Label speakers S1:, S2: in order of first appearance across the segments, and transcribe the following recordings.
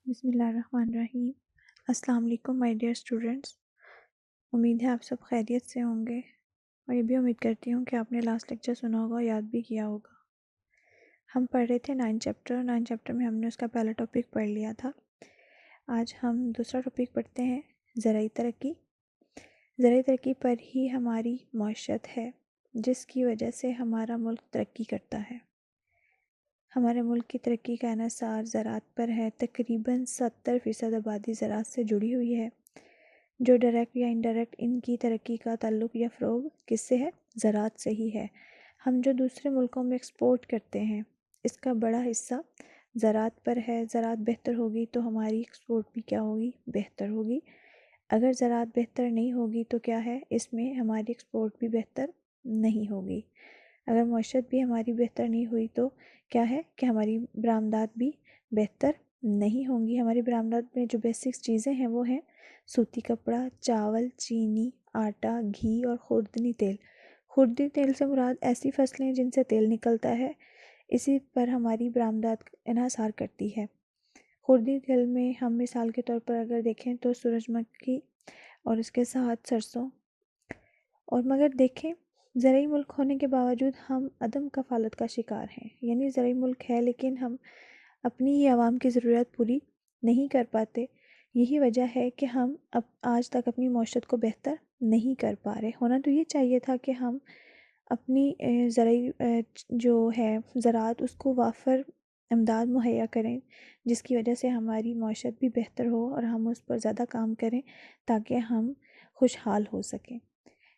S1: بسم اللہ الرحمن الرحیم۔ السلام علیکم مائی ڈیئر اسٹوڈنٹس، امید ہے آپ سب خیریت سے ہوں گے اور یہ بھی امید کرتی ہوں کہ آپ نے لاسٹ لیکچر سنا ہوگا، یاد بھی کیا ہوگا۔ ہم پڑھ رہے تھے 9 چیپٹر میں ہم نے اس کا پہلا ٹاپک پڑھ لیا تھا۔ آج ہم دوسرا ٹاپک پڑھتے ہیں، زرعی ترقی۔ زرعی ترقی پر ہی ہماری معیشت ہے، جس کی وجہ سے ہمارا ملک ترقی کرتا ہے۔ ہمارے ملک کی ترقی کا انحصار زراعت پر ہے۔ تقریباً 70% آبادی زراعت سے جڑی ہوئی ہے، جو ڈائریکٹ یا انڈائریکٹ ان کی ترقی کا تعلق یا فروغ کس سے ہے؟ زراعت سے ہی ہے۔ ہم جو دوسرے ملکوں میں ایکسپورٹ کرتے ہیں، اس کا بڑا حصہ زراعت پر ہے۔ زراعت بہتر ہوگی تو ہماری ایکسپورٹ بھی کیا ہوگی؟ بہتر ہوگی۔ اگر زراعت بہتر نہیں ہوگی تو کیا ہے؟ اس میں ہماری ایکسپورٹ بھی بہتر نہیں ہوگی۔ اگر معیشت بھی ہماری بہتر نہیں ہوئی تو کیا ہے کہ ہماری برآمدات بھی بہتر نہیں ہوں گی۔ ہماری برآمدات میں جو بیسکس چیزیں ہیں وہ ہیں سوتی کپڑا، چاول، چینی، آٹا، گھی اور خوردنی تیل۔ خوردنی تیل سے مراد ایسی فصلیں جن سے تیل نکلتا ہے، اسی پر ہماری برآمدات انحصار کرتی ہے۔ خوردنی تیل میں ہم مثال کے طور پر اگر دیکھیں تو سورج مکھی اور اس کے ساتھ سرسوں، اور مگر دیکھیں زرعی ملک ہونے کے باوجود ہم عدم کفالت کا شکار ہیں۔ یعنی زرعی ملک ہے لیکن ہم اپنی ہی عوام کی ضرورت پوری نہیں کر پاتے۔ یہی وجہ ہے کہ ہم اب آج تک اپنی معیشت کو بہتر نہیں کر پا رہے۔ ہونا تو یہ چاہیے تھا کہ ہم اپنی زرعی جو ہے زراعت، اس کو وافر امداد مہیا کریں، جس کی وجہ سے ہماری معیشت بھی بہتر ہو اور ہم اس پر زیادہ کام کریں تاکہ ہم خوشحال ہو سکیں۔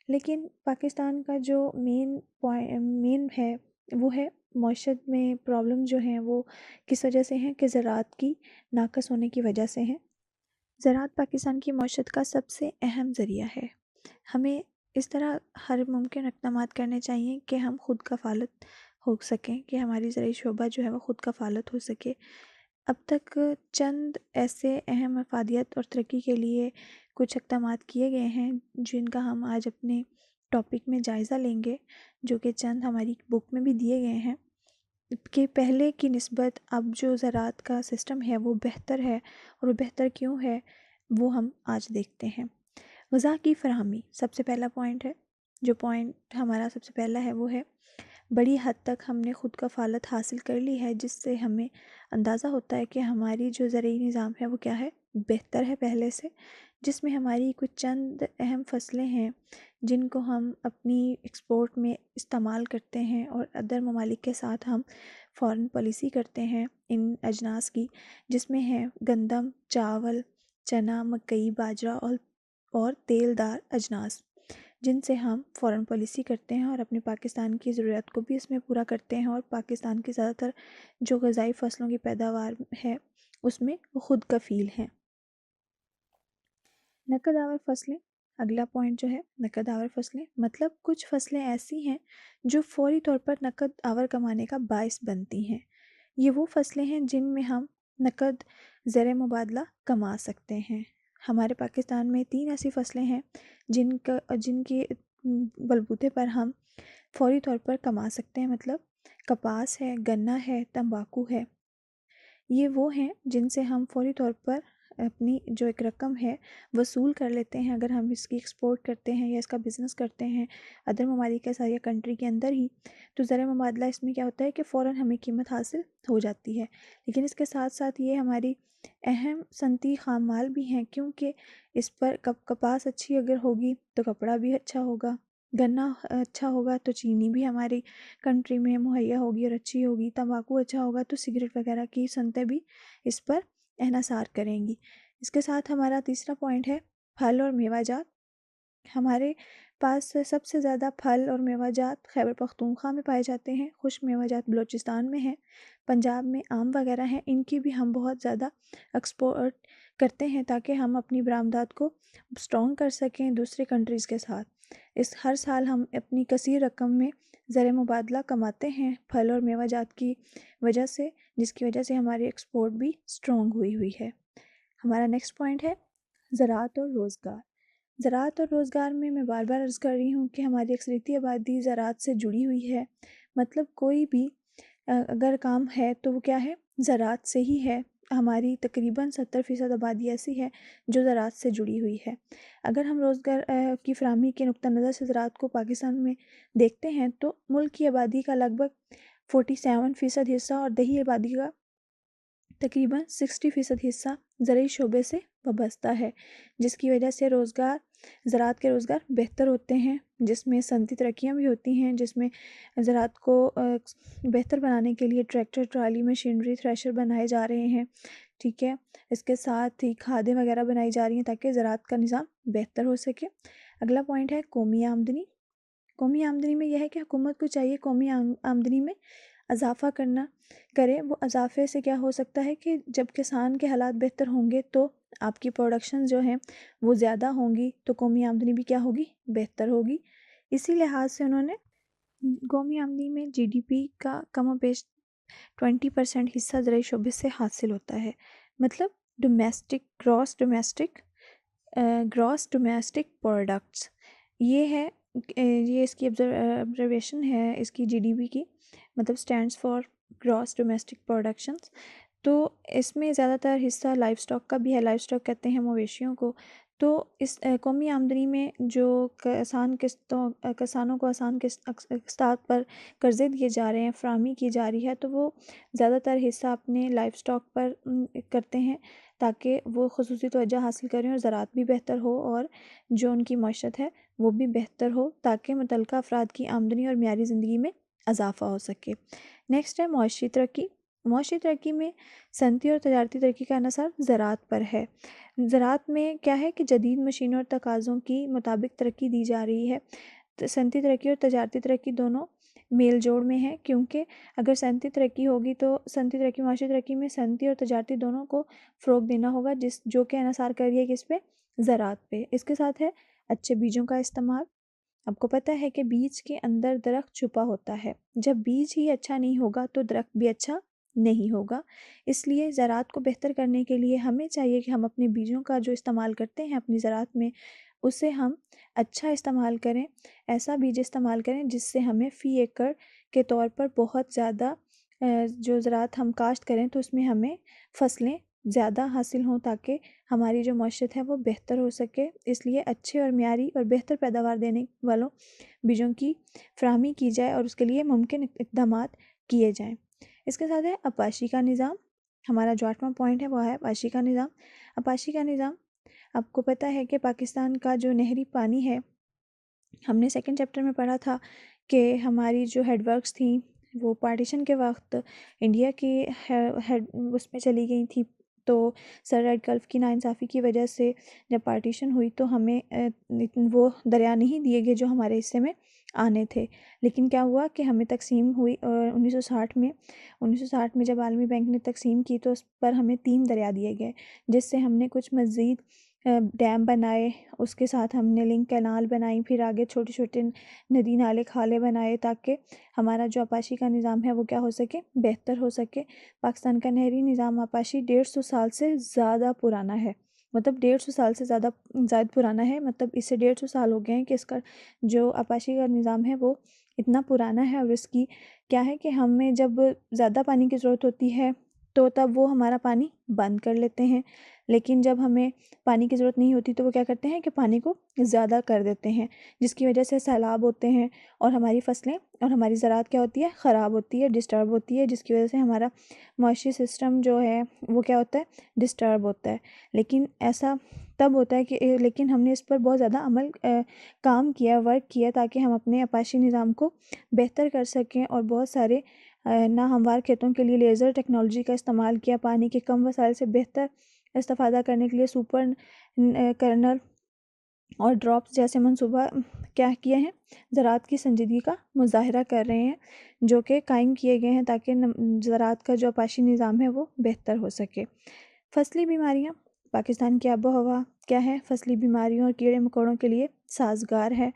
S1: لیکن پاکستان کا جو مین ہے وہ ہے معیشت میں پرابلم جو ہیں وہ کس وجہ سے ہیں کہ زراعت کی ناقص ہونے کی وجہ سے ہیں۔ زراعت پاکستان کی معیشت کا سب سے اہم ذریعہ ہے۔ ہمیں اس طرح ہر ممکن اقدامات کرنے چاہیے کہ ہم خود کفالت ہو سکیں، کہ ہماری زرعی شعبہ جو ہے وہ خود کفالت ہو سکے۔ اب تک چند ایسے اہم افادیت اور ترقی کے لیے کچھ اقدامات کیے گئے ہیں جن کا ہم آج اپنے ٹاپک میں جائزہ لیں گے، جو کہ چند ہماری بک میں بھی دیے گئے ہیں، کہ پہلے کی نسبت اب جو زراعت کا سسٹم ہے وہ بہتر ہے، اور وہ بہتر کیوں ہے وہ ہم آج دیکھتے ہیں۔ غذا کی فراہمی سب سے پہلا پوائنٹ ہے۔ جو پوائنٹ ہمارا سب سے پہلا ہے وہ ہے بڑی حد تک ہم نے خود کفالت حاصل کر لی ہے، جس سے ہمیں اندازہ ہوتا ہے کہ ہماری جو زرعی نظام ہے وہ کیا ہے؟ بہتر ہے پہلے سے، جس میں ہماری کچھ چند اہم فصلیں ہیں جن کو ہم اپنی ایکسپورٹ میں استعمال کرتے ہیں، اور ادر ممالک کے ساتھ ہم فارن پالیسی کرتے ہیں ان اجناس کی، جس میں ہے گندم، چاول، چنا، مکئی، باجرہ اور تیل دار اجناس، جن سے ہم فارن پالیسی کرتے ہیں اور اپنے پاکستان کی ضرورت کو بھی اس میں پورا کرتے ہیں، اور پاکستان کی زیادہ تر جو غذائی فصلوں کی پیداوار ہے اس میں وہ خود کفیل ہیں۔ نقد آور فصلیں اگلا پوائنٹ جو ہے، نقد آور فصلیں مطلب کچھ فصلیں ایسی ہیں جو فوری طور پر نقد آور کمانے کا باعث بنتی ہیں۔ یہ وہ فصلیں ہیں جن میں ہم نقد زر مبادلہ کما سکتے ہیں۔ ہمارے پاکستان میں 3 ایسی فصلیں ہیں جن کے بلبوتے پر ہم فوری طور پر کما سکتے ہیں، مطلب کپاس ہے، گنا ہے، تمباکو ہے۔ یہ وہ ہیں جن سے ہم فوری طور پر اپنی جو ایک رقم ہے وصول کر لیتے ہیں اگر ہم اس کی ایکسپورٹ کرتے ہیں یا اس کا بزنس کرتے ہیں ادر ممالک کے ساتھ یا کنٹری کے اندر ہی، تو زر مبادلہ اس میں کیا ہوتا ہے کہ فوراً ہمیں قیمت حاصل ہو جاتی ہے۔ لیکن اس کے ساتھ ساتھ یہ ہماری اہم صنعتی خام مال بھی ہیں، کیونکہ اس پر کپاس اچھی اگر ہوگی تو کپڑا بھی اچھا ہوگا، گنا اچھا ہوگا تو چینی بھی ہماری کنٹری میں مہیا ہوگی اور اچھی ہوگی، تمباکو اچھا ہوگا تو سگریٹ وغیرہ کی صنعتیں بھی اس پر انحصار کریں گی۔ اس کے ساتھ ہمارا تیسرا پوائنٹ ہے پھل اور میوہ جات۔ ہمارے پاس سب سے زیادہ پھل اور میوہ جات خیبر پختونخوا میں پائے جاتے ہیں، خشک میوہ جات بلوچستان میں ہیں، پنجاب میں آم وغیرہ ہیں، ان کی بھی ہم بہت زیادہ ایکسپورٹ کرتے ہیں تاکہ ہم اپنی برآمدات کو اسٹرانگ کر سکیں دوسرے کنٹریز کے ساتھ۔ ہر سال ہم اپنی کثیر رقم میں زر مبادلہ کماتے ہیں پھل اور میوہ جات کی وجہ سے، جس کی وجہ سے ہماری ایکسپورٹ بھی اسٹرانگ ہوئی ہے۔ ہمارا نیکسٹ پوائنٹ ہے زراعت اور روزگار۔ زراعت اور روزگار میں بار بار عرض کر رہی ہوں کہ ہماری اکثریتی آبادی زراعت سے جڑی ہوئی ہے، مطلب کوئی بھی اگر کام ہے تو وہ کیا ہے؟ زراعت سے ہی ہے۔ ہماری تقریباً 70% آبادی ایسی ہے جو زراعت سے جڑی ہوئی ہے۔ اگر ہم روزگار کی فراہمی کے نقطہ نظر سے زراعت کو پاکستان میں دیکھتے ہیں تو ملک کی آبادی کا لگ بھگ 47% حصہ اور دیہی آبادی کا تقریباً 60% حصہ زرعی شعبے سے وابستہ ہے، جس کی وجہ سے زراعت کے روزگار بہتر ہوتے ہیں، جس میں صنعتی ترقیاں بھی ہوتی ہیں، جس میں زراعت کو بہتر بنانے کے لیے ٹریکٹر، ٹرالی، مشینری، تھریشر بنائے جا رہے ہیں، ٹھیک ہے۔ اس کے ساتھ ہی کھادیں وغیرہ بنائی جا رہی ہیں تاکہ زراعت کا نظام بہتر ہو سکے۔ اگلا پوائنٹ ہے قومی آمدنی۔ قومی آمدنی میں یہ ہے کہ حکومت کو چاہیے قومی آمدنی میں اضافہ کرے۔ وہ اضافے سے کیا ہو سکتا ہے کہ جب کسان کے حالات بہتر ہوں گے تو آپ کی پروڈکشن جو ہیں وہ زیادہ ہوں گی، تو قومی آمدنی بھی کیا ہوگی؟ بہتر ہوگی۔ اسی لحاظ سے انہوں نے قومی آمدنی میں جی ڈی پی کا کم و بیش 20% حصہ زرعی شعبے سے حاصل ہوتا ہے، مطلب گراس ڈومیسٹک پروڈکٹس، یہ اس کی آبزرویشن ہے اس کی جی ڈی پی کی، مطلب stands for gross domestic productions. تو اس میں زیادہ تر حصہ لائف سٹاک کا بھی ہے، لائف سٹاک کہتے ہیں مویشیوں کو۔ تو اس قومی آمدنی میں جو کسانوں کو آسان قسطات پر قرضے دیے جا رہے ہیں، فراہمی کی جا رہی ہے، تو وہ زیادہ تر حصہ اپنے لائف سٹاک پر کرتے ہیں تاکہ وہ خصوصی توجہ حاصل کریں اور زراعت بھی بہتر ہو اور جو ان کی معیشت ہے وہ بھی بہتر ہو تاکہ متعلقہ افراد کی آمدنی اور معیاری زندگی میں اضافہ ہو سکے۔ نیکسٹ ہے معاشی ترقی۔ معاشی ترقی میں صنعتی اور تجارتی ترقی کا انحصار زراعت پر ہے۔ زراعت میں کیا ہے کہ جدید مشینوں اور تقاضوں کی مطابق ترقی دی جا رہی ہے۔ صنعتی ترقی اور تجارتی ترقی دونوں میل جوڑ میں ہیں، کیونکہ اگر صنعتی ترقی ہوگی تو صنعتی ترقی معاشی ترقی میں صنعتی اور تجارتی دونوں کو فروغ دینا ہوگا، جو کہ انحصار کر رہی ہے کس پہ؟ زراعت پہ۔ اس کے ساتھ ہے اچھے بیجوں کا استعمال۔ آپ کو پتہ ہے کہ بیج کے اندر درخت چھپا ہوتا ہے، جب بیج ہی اچھا نہیں ہوگا تو درخت بھی اچھا نہیں ہوگا۔ اس لیے زراعت کو بہتر کرنے کے لیے ہمیں چاہیے کہ ہم اپنے بیجوں کا جو استعمال کرتے ہیں اپنی زراعت میں، اسے ہم اچھا استعمال کریں، ایسا بیج استعمال کریں جس سے ہمیں فی ایکڑ کے طور پر بہت زیادہ جو زراعت ہم کاشت کریں تو اس میں ہمیں فصلیں زیادہ حاصل ہوں تاکہ ہماری جو معیشت ہے وہ بہتر ہو سکے۔ اس لیے اچھے اور معیاری اور بہتر پیداوار دینے والوں بیجوں کی فراہمی کی جائے اور اس کے لیے ممکن اقدامات کیے جائیں۔ اس کے ساتھ ہے آبپاشی کا نظام۔ ہمارا جو 8واں پوائنٹ ہے وہ ہے آبپاشی کا نظام۔ آبپاشی کا نظام، آپ کو پتہ ہے کہ پاکستان کا جو نہری پانی ہے، ہم نے سیکنڈ چیپٹر میں پڑھا تھا کہ ہماری جو ہیڈ ورکس تھیں وہ پارٹیشن کے وقت انڈیا کی اس میں چلی گئی تھیں، تو سر ریڈ کلف کی ناانصافی کی وجہ سے جب پارٹیشن ہوئی تو ہمیں وہ دریا نہیں دیے گئے جو ہمارے حصے میں آنے تھے۔ لیکن کیا ہوا کہ ہمیں تقسیم ہوئی، اور 1960 میں جب عالمی بینک نے تقسیم کی تو اس پر ہمیں 3 دریا دیے گئے، جس سے ہم نے کچھ مزید ڈیم بنائے، اس کے ساتھ ہم نے لنک کینال بنائی، پھر آگے چھوٹے چھوٹے ندی نالے کھالے بنائے تاکہ ہمارا جو آبپاشی کا نظام ہے وہ کیا ہو سکے؟ بہتر ہو سکے۔ پاکستان کا نہری نظام آبپاشی 150 سال سے زیادہ پرانا ہے، مطلب 150 سال سے زائد پرانا ہے، مطلب اس سے 150 سال ہو گئے ہیں کہ اس کا جو آبپاشی کا نظام ہے وہ اتنا پرانا ہے۔ اور اس کی کیا ہے کہ ہمیں جب زیادہ پانی کی ضرورت ہوتی ہے تو تب وہ ہمارا پانی بند کر لیتے ہیں، لیکن جب ہمیں پانی کی ضرورت نہیں ہوتی تو وہ کیا کرتے ہیں کہ پانی کو زیادہ کر دیتے ہیں، جس کی وجہ سے سیلاب ہوتے ہیں اور ہماری فصلیں اور ہماری زراعت کیا ہوتی ہے؟ خراب ہوتی ہے، ڈسٹرب ہوتی ہے، جس کی وجہ سے ہمارا معاشی سسٹم جو ہے وہ کیا ہوتا ہے؟ ڈسٹرب ہوتا ہے۔ لیکن ایسا تب ہوتا ہے کہ لیکن ہم نے اس پر بہت زیادہ کام کیا، ورک کیا تاکہ ہم اپنے آبپاشی نظام کو بہتر کر سکیں، اور بہت سارے ناہموار کھیتوں کے لیے لیزر ٹیکنالوجی کا استعمال کیا، پانی کے کم وسائل سے بہتر استفادہ کرنے کے لیے سپر کرنل اور ڈراپس جیسے منصوبہ کیا کیے ہیں؟ زراعت کی سنجیدگی کا مظاہرہ کر رہے ہیں، جو کہ قائم کیے گئے ہیں تاکہ زراعت کا جو آبپاشی نظام ہے وہ بہتر ہو سکے۔ فصلی بیماریاں، پاکستان کی آب و ہوا کیا ہے؟ فصلی بیماریوں اور کیڑے مکوڑوں کے لیے سازگار ہے۔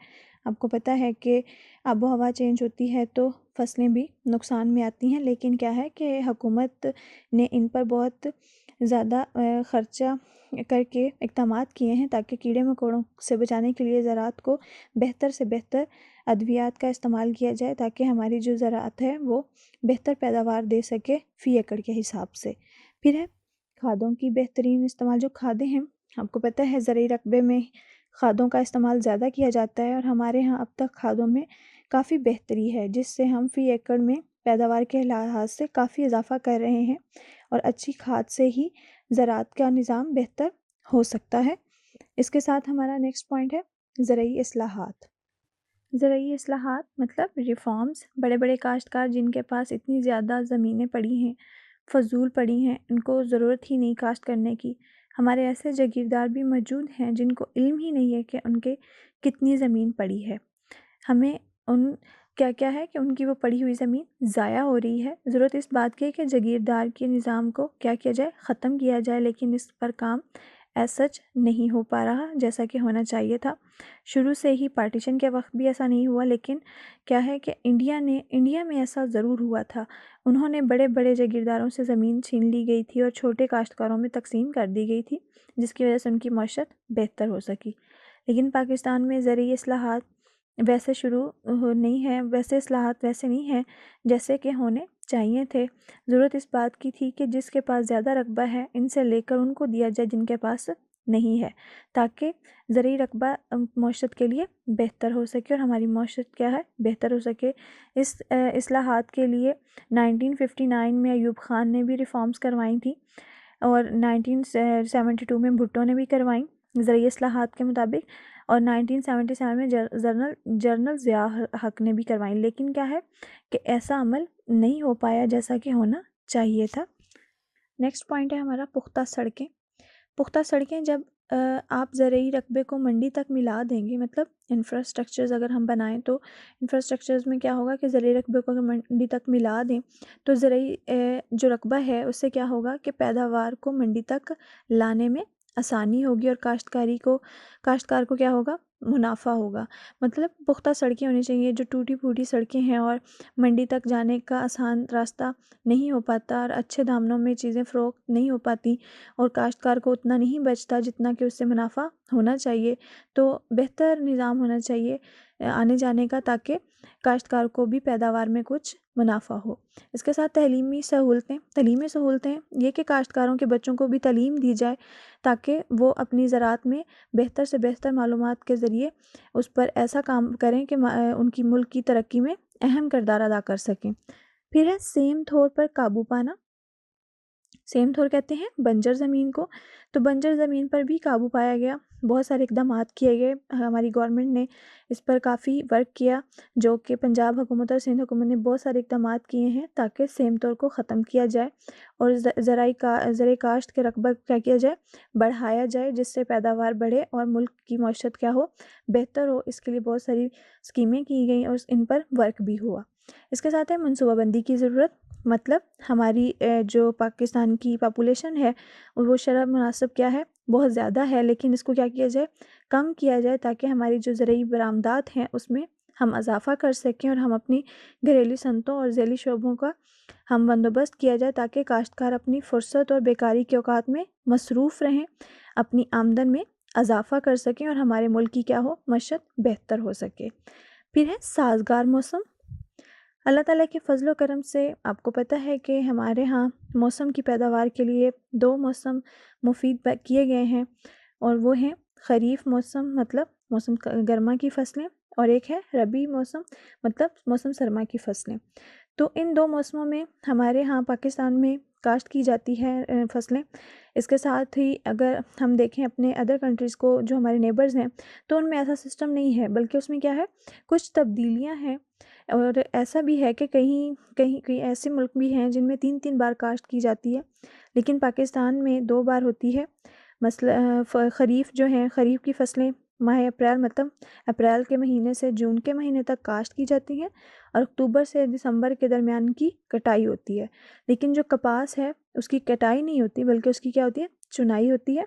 S1: آپ کو پتہ ہے کہ آب و ہوا چینج ہوتی ہے تو فصلیں بھی نقصان میں آتی ہیں، لیکن کیا ہے کہ حکومت نے ان پر بہت زیادہ خرچہ کر کے اقدامات کیے ہیں تاکہ کیڑے مکوڑوں سے بچانے کے لیے زراعت کو بہتر سے بہتر ادویات کا استعمال کیا جائے تاکہ ہماری جو زراعت ہے وہ بہتر پیداوار دے سکے فی ایکڑ کے حساب سے۔ پھر ہے کھادوں کی بہترین استعمال، جو کھادیں ہیں آپ کو پتہ ہے زرعی رقبے میں کھادوں کا استعمال زیادہ کیا جاتا ہے، اور ہمارے ہاں اب تک کھادوں میں کافی بہتری ہے، جس سے ہم فی ایکڑ میں پیداوار کے لحاظ سے کافی اضافہ کر رہے ہیں، اور اچھی کھاد سے ہی زراعت کا نظام بہتر ہو سکتا ہے۔ اس کے ساتھ ہمارا نیکسٹ پوائنٹ ہے زرعی اصلاحات۔ زرعی اصلاحات مطلب ریفارمز۔ بڑے بڑے کاشتکار جن کے پاس اتنی زیادہ زمینیں پڑی ہیں، فضول پڑی ہیں، ان کو ضرورت ہی نہیں کاشت کرنے کی، ہمارے ایسے جاگیردار بھی موجود ہیں جن کو علم ہی نہیں ہے کہ ان کے کتنی زمین پڑی ہے۔ ہمیں ان کیا ہے کہ ان کی وہ پڑی ہوئی زمین ضائع ہو رہی ہے۔ ضرورت اس بات کی ہے کہ جاگیردار کے نظام کو کیا جائے، ختم کیا جائے، لیکن اس پر کام ایز سچ نہیں ہو پا رہا جیسا کہ ہونا چاہیے تھا۔ شروع سے ہی پارٹیشن کے وقت بھی ایسا نہیں ہوا، لیکن کیا ہے کہ انڈیا میں ایسا ضرور ہوا تھا۔ انہوں نے بڑے بڑے جاگیرداروں سے زمین چھین لی گئی تھی اور چھوٹے کاشتکاروں میں تقسیم کر دی گئی تھی، جس کی وجہ سے ان کی معیشت بہتر ہو سکی۔ لیکن پاکستان میں زرعی اصلاحات ویسے اصلاحات ویسے نہیں ہیں جیسے کہ ہونے چاہیے تھے۔ ضرورت اس بات کی تھی کہ جس کے پاس زیادہ رقبہ ہے ان سے لے کر ان کو دیا جائے جن کے پاس نہیں ہے، تاکہ زرعی رقبہ معیشت کے لیے بہتر ہو سکے اور ہماری معیشت کیا ہے، بہتر ہو سکے۔ اس اصلاحات کے لیے 1959 میں ایوب خان نے بھی ریفارمز کروائی تھیں، اور 1972 میں بھٹو نے بھی کروائیں زرعی اصلاحات کے مطابق، اور 1977 میں جنرل ضیاء حق نے بھی کروائیں، لیکن کیا ہے کہ ایسا عمل نہیں ہو پایا جیسا کہ ہونا چاہیے تھا۔ نیکسٹ پوائنٹ ہے ہمارا پختہ سڑکیں۔ پختہ سڑکیں جب آپ زرعی رقبے کو منڈی تک ملا دیں گے، مطلب انفراسٹرکچرز اگر ہم بنائیں تو انفراسٹرکچرز میں کیا ہوگا کہ زرعی رقبے کو اگر منڈی تک ملا دیں تو زرعی جو رقبہ ہے اس سے کیا ہوگا کہ پیداوار کو منڈی تک لانے میں آسانی ہوگی، اور کاشتکار کو کیا ہوگا، منافع ہوگا۔ مطلب پختہ سڑکیں ہونی چاہیے، جو ٹوٹی پھوٹی سڑکیں ہیں اور منڈی تک جانے کا آسان راستہ نہیں ہو پاتا، اور اچھے دامنوں میں چیزیں فروخت نہیں ہو پاتی، اور کاشتکار کو اتنا نہیں بچتا جتنا کہ اس سے منافع ہونا چاہیے۔ تو بہتر نظام ہونا چاہیے آنے جانے کا، تاکہ کاشتکار کو بھی پیداوار میں کچھ منافع ہو۔ اس کے ساتھ تعلیمی سہولتیں یہ کہ کاشتکاروں کے بچوں کو بھی تعلیم دی جائے، تاکہ وہ اپنی زراعت میں بہتر سے بہتر معلومات کے ذریعے اس پر ایسا کام کریں کہ ان کی ملک کی ترقی میں اہم کردار ادا کر سکیں۔ پھر ہے سیم تھور پر قابو پانا۔ سیم تھور کہتے ہیں بنجر زمین کو، تو بنجر زمین پر بھی قابو پایا گیا، بہت سارے اقدامات کیے گئے، ہماری گورنمنٹ نے اس پر کافی ورک کیا، جو کہ پنجاب حکومت اور سندھ حکومت نے بہت سارے اقدامات کیے ہیں تاکہ سیم تھور کو ختم کیا جائے، اور زرعی کاشت کے رقبہ کیا کیا جائے، بڑھایا جائے، جس سے پیداوار بڑھے اور ملک کی معیشت کیا ہو، بہتر ہو۔ اس کے لیے بہت ساری اسکیمیں کی گئیں اور ان پر ورک بھی ہوا۔ اس کے ساتھ ہے منصوبہ بندی کی ضرورت، مطلب ہماری جو پاکستان کی پاپولیشن ہے وہ شرح مناسب کیا ہے، بہت زیادہ ہے، لیکن اس کو کیا کیا جائے، کم کیا جائے، تاکہ ہماری جو زرعی برآمدات ہیں اس میں ہم اضافہ کر سکیں، اور ہم اپنی گھریلو صنعتوں اور ذیلی شعبوں کا ہم بندوبست کیا جائے، تاکہ کاشتکار اپنی فرصت اور بیکاری کے اوقات میں مصروف رہیں، اپنی آمدن میں اضافہ کر سکیں، اور ہمارے ملک کی کیا ہو، معیشت بہتر ہو سکے۔ پھر ہے سازگار موسم۔ اللہ تعالیٰ کے فضل و کرم سے آپ کو پتہ ہے کہ ہمارے ہاں موسم کی پیداوار کے لیے 2 موسم مفید کیے گئے ہیں، اور وہ ہیں خریف موسم مطلب موسم گرما کی فصلیں، اور ایک ہے ربیع موسم مطلب موسم سرما کی فصلیں۔ تو ان 2 موسموں میں ہمارے ہاں پاکستان میں کاشت کی جاتی ہے فصلیں۔ اس کے ساتھ ہی اگر ہم دیکھیں اپنے ادر کنٹریز کو جو ہمارے نیبرز ہیں، تو ان میں ایسا سسٹم نہیں ہے، بلکہ اس میں کیا ہے، کچھ تبدیلیاں ہیں، اور ایسا بھی ہے کہ کہیں ایسے ملک بھی ہیں جن میں 3 بار کاشت کی جاتی ہے، لیکن پاکستان میں 2 بار ہوتی ہے۔ مثلا خریف جو ہیں، خریف کی فصلیں ماہ اپریل مطلب اپریل کے مہینے سے جون کے مہینے تک کاشت کی جاتی ہیں، اور اکتوبر سے دسمبر کے درمیان کی کٹائی ہوتی ہے۔ لیکن جو کپاس ہے اس کی کٹائی نہیں ہوتی، بلکہ اس کی کیا ہوتی ہے، چنائی ہوتی ہے۔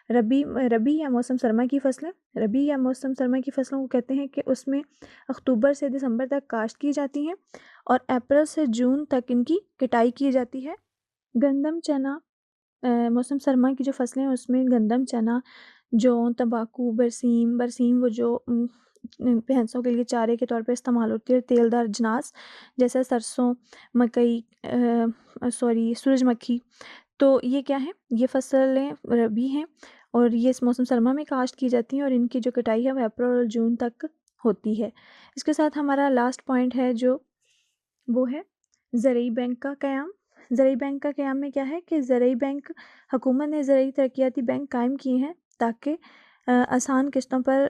S1: ربیع یا موسم سرما کی فصلوں کو کہتے ہیں کہ اس میں اکتوبر سے دسمبر تک کاشت کی جاتی ہیں، اور اپریل سے جون تک ان کی کٹائی کی جاتی ہے۔ گندم، چنا، موسم سرما کی جو فصلیں ہیں اس میں گندم، چنا، جو تمباکو، برسیم وہ جو بھینسوں کے لیے چارے کے طور پہ استعمال ہوتی ہے، تیل دار جناس جیسے سرسوں، مکئی، سورج مکھی، تو یہ کیا ہے؟ یہ فصلیں ربی ہیں اور یہ اس موسم سرما میں کاشت کی جاتی ہیں اور ان کی جو کٹائی ہے وہ اپریل اور جون تک ہوتی ہے۔ اس کے ساتھ ہمارا لاسٹ پوائنٹ ہے جو وہ ہے زرعی بینک کا قیام۔ زرعی بینک کا قیام میں کیا ہے کہ زرعی بینک، حکومت نے زرعی ترقیاتی بینک قائم کیے ہیں تاکہ آسان قسطوں پر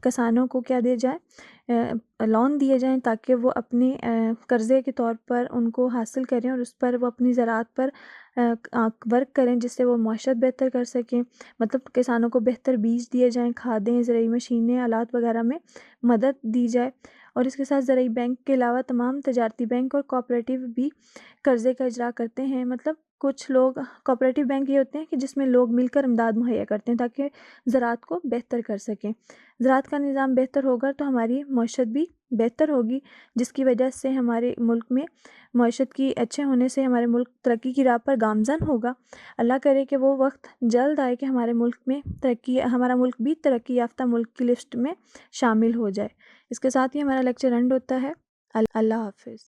S1: کسانوں کو کیا دیا جائے، لون دیے جائیں تاکہ وہ اپنے قرضے کے طور پر ان کو حاصل کریں اور اس پر وہ اپنی زراعت پر ورک کریں جس سے وہ معیشت بہتر کر سکیں۔ مطلب کسانوں کو بہتر بیج دیے جائیں، کھادیں، زرعی مشینیں، آلات وغیرہ میں مدد دی جائے۔ اور اس کے ساتھ زرعی بینک کے علاوہ تمام تجارتی بینک اور کوآپریٹیو بھی قرضے کا اجرا کرتے ہیں۔ مطلب کچھ لوگ کوآپریٹیو بینک یہ ہوتے ہیں کہ جس میں لوگ مل کر امداد مہیا کرتے ہیں تاکہ زراعت کو بہتر کر سکیں۔ زراعت کا نظام بہتر ہوگا تو ہماری معیشت بھی بہتر ہوگی، جس کی وجہ سے ہمارے ملک میں معیشت کی اچھے ہونے سے ہمارے ملک ترقی کی راہ پر گامزن ہوگا۔ اللہ کرے کہ وہ وقت جلد آئے کہ ہمارا ملک بھی ترقی یافتہ ملک کی لسٹ میں شامل ہو جائے۔ اس کے ساتھ ہی ہمارا لیکچر اینڈ ہوتا ہے۔ اللہ حافظ۔